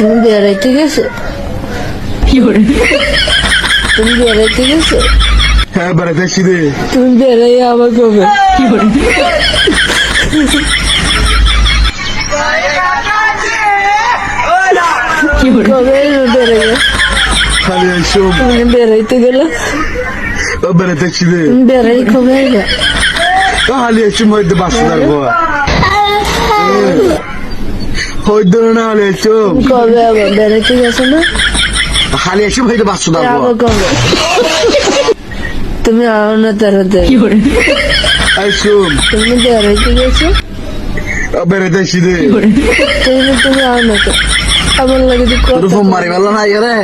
তুমি বেড়াইতে গেছো? তুমি বেড়াইতে গেছো? হ্যাঁ বেড়াইতেছি রে। তুমি বেড়াই আবার কবে? কবে বেড়াই? খালি এসো তুমি বেড়াইতে গেলে? বেড়াইতেছি রে। তুমি বেড়াই কবে আইবা? খালি এসো মধ্যে বাসা থাকবো হইতো না। খালি এসো কবে আবার বেড়াইতে গেছো না? খালি এসো হইতে বাসা থাকবো। আবার কবে? তুমি আও না তাড়াতাড়ি। এসো তুমি বেড়াইতে গেছো? বেড়াইতেছি রে। তুমি আও না তো, আমার লাগে তো তোর কথা ফোন মারি পেল না রে।